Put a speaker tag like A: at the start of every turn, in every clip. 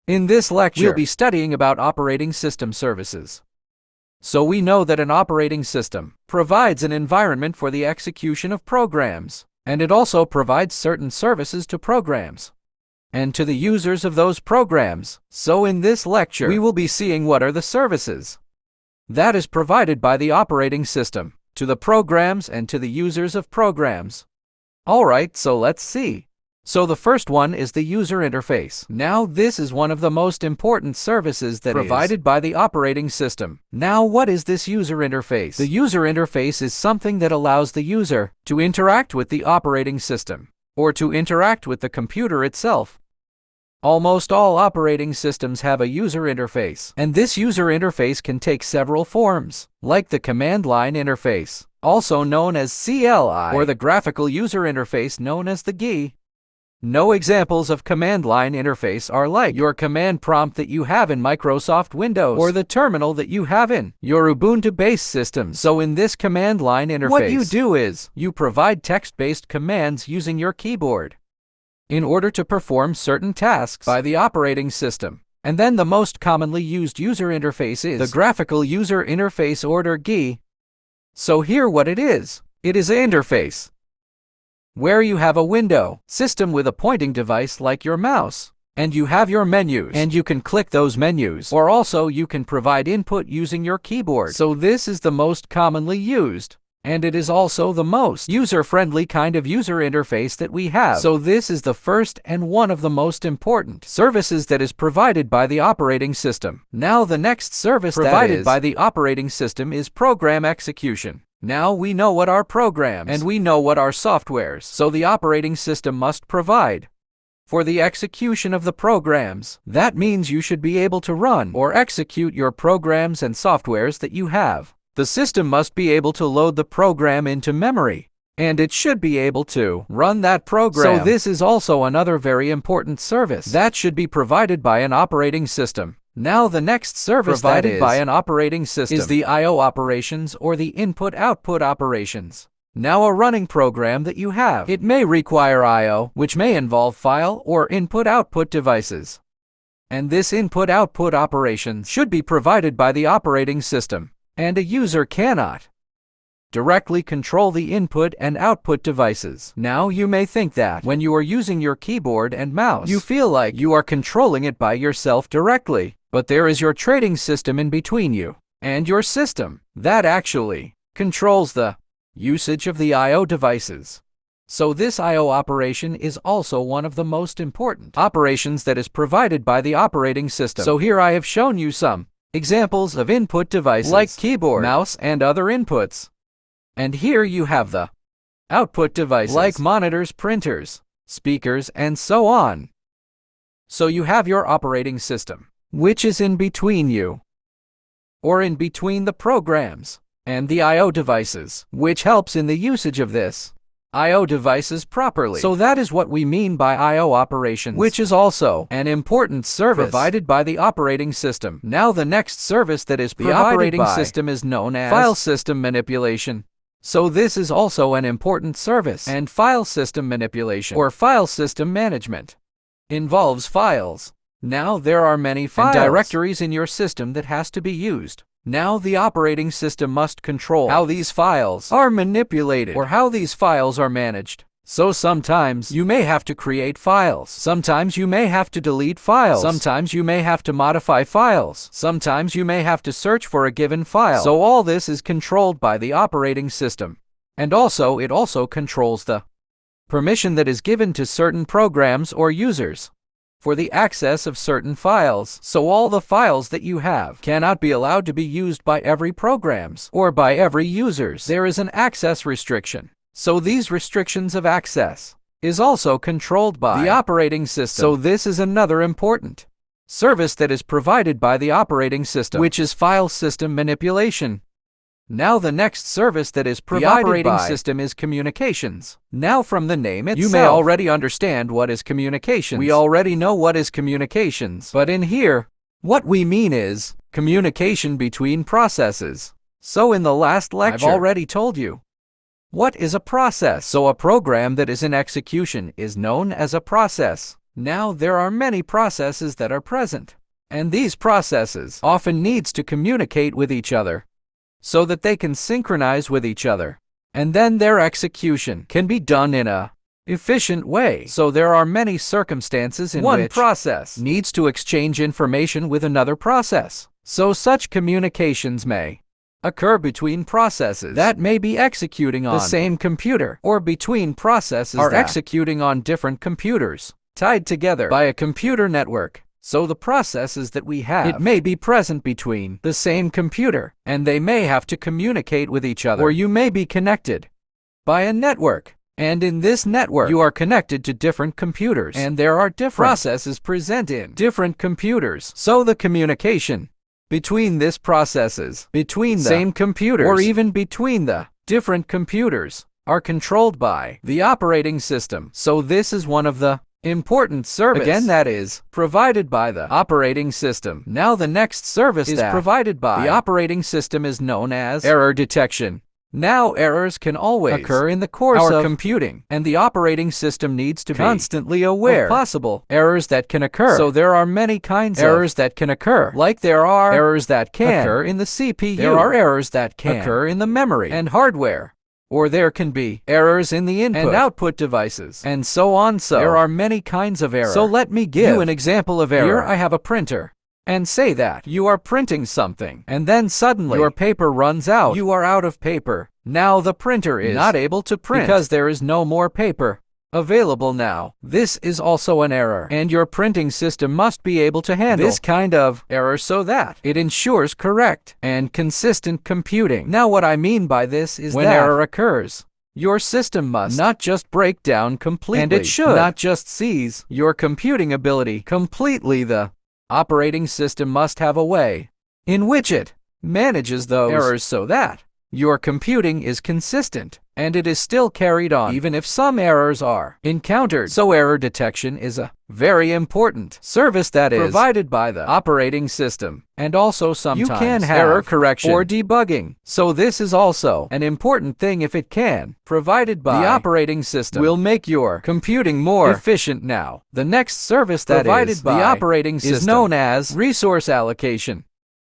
A: In this lecture, we'll be studying about operating system services. So we know that an operating system provides an environment for the execution of programs, and it also provides certain services to programs and to the users of those programs. So in this lecture, we will be seeing what are the services that is provided by the operating system to the programs and to the users of programs. Alright, so let's see. So the first one is the user interface. Now this is one of the most important services that is provided by the operating system. Now what is this user interface? The user interface is something that allows the user to interact with the operating system or to interact with the computer itself. Almost all operating systems have a user interface, and this user interface can take several forms, like the command line interface, also known as CLI, or the graphical user interface known as the GUI. No examples of command line interface are like your command prompt that you have in Microsoft Windows or the terminal that you have in your Ubuntu-based systems. So in this command line interface, what you do is you provide text-based commands using your keyboard in order to perform certain tasks by the operating system. And then the most commonly used user interface is the graphical user interface or GUI. So here what it is an interface where you have a window system with a pointing device like your mouse, and you have your menus, and you can click those menus, or also you can provide input using your keyboard. So this is the most commonly used, and it is also the most user-friendly kind of user interface that we have. So this is the first and one of the most important services that is provided by the operating system. Now the next service provided by the operating system is program execution. Now we know what are programs and we know what are softwares. So the operating system must provide for the execution of the programs. That means you should be able to run or execute your programs and softwares that you have. The system must be able to load the program into memory, and it should be able to run that program. So this is also another very important service that should be provided by an operating system. Now the next service provided by an operating system is the I/O operations or the input-output operations. Now a running program that you have, it may require I/O, which may involve file or input-output devices. And this input-output operations should be provided by the operating system, and a user cannot directly control the input and output devices. Now you may think that when you are using your keyboard and mouse, you feel like you are controlling it by yourself directly, but there is your trading system in between you and your system that actually controls the usage of the I/O devices. So this I/O operation is also one of the most important operations that is provided by the operating system. So here I have shown you some examples of input devices like keyboard, mouse, and other inputs. And here you have the output devices like monitors, printers, speakers, and so on. So you have your operating system, which is in between you, or in between the programs, and the I/O devices, which helps in the usage of this I/O devices properly. So that is what we mean by I/O operations, which is also an important service provided by the operating system. Now the next service that is provided by the operating system is known as file system manipulation. So this is also an important service, and file system manipulation or file system management involves files. Now there are many files and directories in your system that has to be used. Now the operating system must control how these files are manipulated or how these files are managed. So sometimes you may have to create files. Sometimes you may have to delete files. Sometimes you may have to modify files. Sometimes you may have to search for a given file. So all this is controlled by the operating system. And also it also controls the permission that is given to certain programs or users for the access of certain files. So all the files that you have cannot be allowed to be used by every programs or by every users. There is an access restriction. So these restrictions of access is also controlled by the operating system. So this is another important service that is provided by the operating system, which is file system manipulation. Now the next service that is provided by the operating system is communications. Now from the name itself, you may already understand what is communications. We already know what is communications. But in here, what we mean is communication between processes. So in the last lecture, I've already told you what is a process. So a program that is in execution is known as a process. Now there are many processes that are present, and these processes often needs to communicate with each other so that they can synchronize with each other, and then their execution can be done in a efficient way. So there are many circumstances in which one process needs to exchange information with another process. So such communications may occur between processes that may be executing on the same computer, or between processes that are executing on different computers, tied together by a computer network. So the processes that we have, it may be present between the same computer, and they may have to communicate with each other, or you may be connected by a network. And in this network, you are connected to different computers, and there are different processes present in different computers. So the communication between these processes, between the same computers, or even between the different computers, are controlled by the operating system. So this is one of the important service, again, that is provided by the operating system. Now the next service is provided by the operating system is known as error detection. Now errors can always occur in the course of computing, and the operating system needs to be constantly aware of possible errors that can occur. So there are many kinds of errors that can occur, like there are errors that can occur in the CPU, there are errors that can occur in the memory and hardware, or there can be errors in the input and output devices, and so on. So there are many kinds of error. So let me give you an example of error. Here I have a printer, and say that you are printing something, and then suddenly your paper runs out. You are out of paper. Now the printer is not able to print because there is no more paper available now. This is also an error, and your printing system must be able to handle this kind of error so that it ensures correct and consistent computing. Now what I mean by this is when error occurs, your system must not just break down completely, and it should not just seize your computing ability completely. The operating system must have a way in which it manages those errors so that your computing is consistent and it is still carried on even if some errors are encountered. So error detection is a very important service that is provided by the operating system, and also sometimes you can have error correction or debugging. So this is also an important thing if it can provided by the operating system will make your computing more efficient. Now the next service that provided by the operating system is known as resource allocation.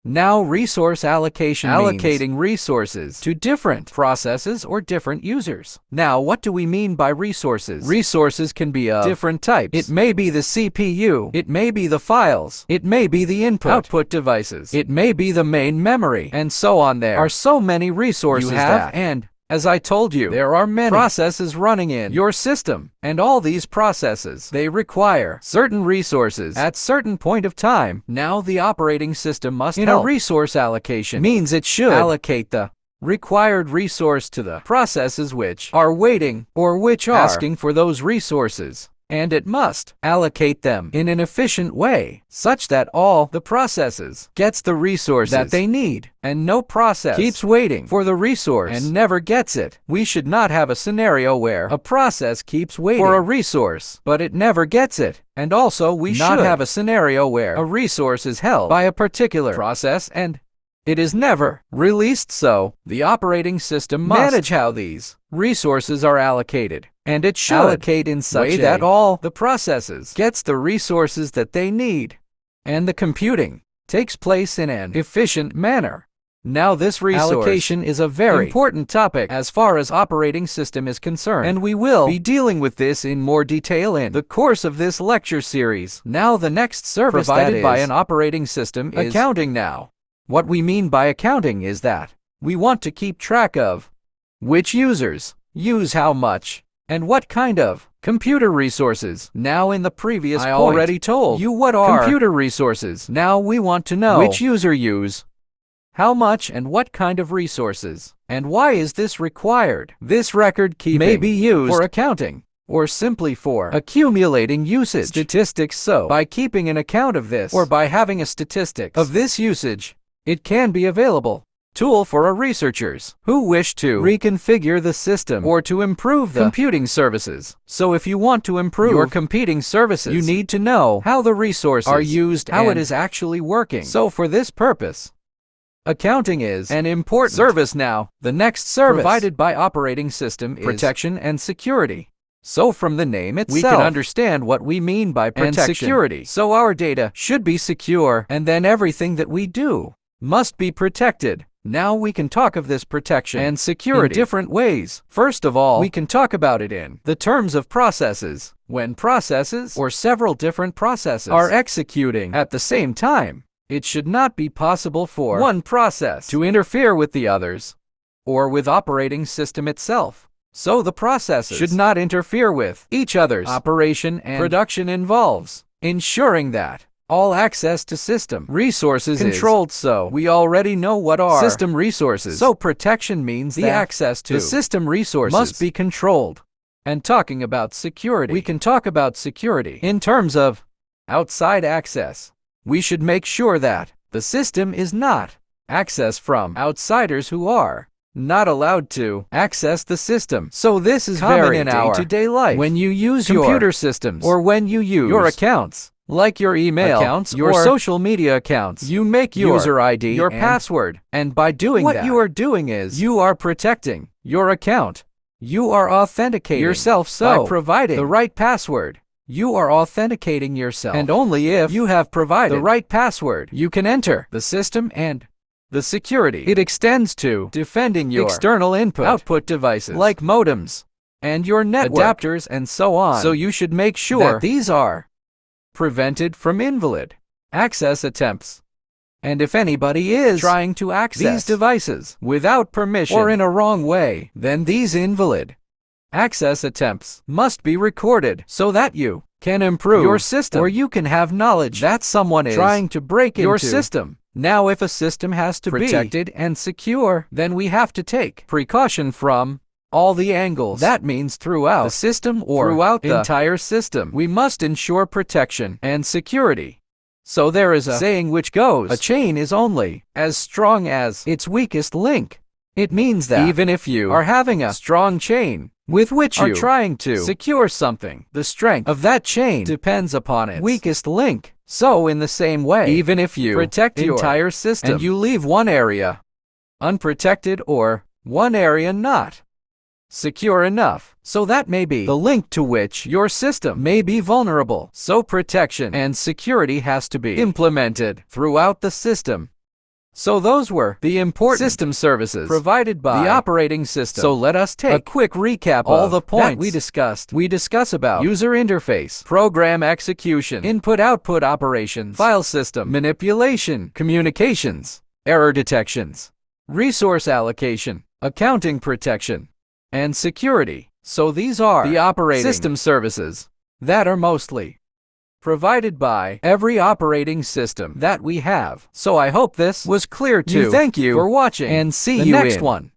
A: Now resource allocation allocating resources to different processes or different users. Now what do we mean by resources? Resources can be of different types. It may be the CPU, it may be the files, it may be the output devices, it may be the main memory, and so on. There are so many resources you have, and as I told you, there are many processes running in your system, and all these processes, they require certain resources at certain point of time. Now the operating system must help. A resource allocation means it should allocate the required resource to the processes which are waiting or which are asking for those resources. And it must allocate them in an efficient way, such that all the processes gets the resources that they need, and no process keeps waiting for the resource and never gets it. We should not have a scenario where a process keeps waiting for a resource, but it never gets it. And also we should not have a scenario where a resource is held by a particular process and it is never released. So the operating system must manage how these resources are allocated, and it should allocate in such a way that all the processes gets the resources that they need, and the computing takes place in an efficient manner. Now this resource allocation is a very important topic as far as operating system is concerned, and we will be dealing with this in more detail in the course of this lecture series. Now the next service provided by an operating system is accounting. Now what we mean by accounting is that we want to keep track of which users use how much and what kind of computer resources. Now in the previous I already told you what are computer resources. Now we want to know which user use how much and what kind of resources, and why is this required. This record keeping may be used for accounting or simply for accumulating usage statistics. So by keeping an account of this, or by having a statistics of this usage, it can be available tool for our researchers who wish to reconfigure the system or to improve the computing services. So if you want to improve your computing services, you need to know how the resources are used, how it is actually working. So for this purpose, accounting is an important service. Now the next service provided by operating system is protection and security. So from the name itself, we can understand what we mean by protection and security. So our data should be secure, and then everything that we do must be protected. Now we can talk of this protection and security in different ways. First of all, we can talk about it in the terms of processes. When processes or several different processes are executing at the same time, it should not be possible for one process to interfere with the others or with operating system itself. So the processes should not interfere with each other's operation, and production involves ensuring that all access to system resources is controlled. So we already know what are system resources. So protection means the access to the system resources must be controlled. And talking about security, we can talk about security in terms of outside access. We should make sure that the system is not accessed from outsiders who are not allowed to access the system. So this is common very in our day-to-day life. When you use computer systems, or when you use your accounts, like your email accounts, your social media accounts, you make your user ID, your password, and by doing that, what you are doing is you are protecting your account. You are authenticating yourself. So by providing the right password, you are authenticating yourself. And only if you have provided the right password, you can enter the system, and the security it extends to defending your external input-output devices like modems and your network adapters and so on. So you should make sure that these are prevented from invalid access attempts. And if anybody is trying to access these devices without permission or in a wrong way, then these invalid access attempts must be recorded so that you can improve your system, or you can have knowledge that someone is trying to break into your system. Now, if a system has to be protected and secure, then we have to take precaution from all the angles. That means throughout the system or throughout the entire system, we must ensure protection and security. So there is a saying which goes, a chain is only as strong as its weakest link. It means that even if you are having a strong chain with which you are trying to secure something, the strength of that chain depends upon its weakest link. So in the same way, even if you protect your entire system and you leave one area unprotected or one area not secure enough, so that may be the link to which your system may be vulnerable. So protection and security has to be implemented throughout the system. So those were the important system services provided by the operating system. So let us take a quick recap all the points that we discussed. We discuss about user interface, program execution, input-output operations, file system manipulation, communications, error detections, resource allocation, accounting protection, and security. So these are the operating system services that are mostly provided by every operating system that we have. So I hope this was clear to you. Thank you for watching, and see you in the next one.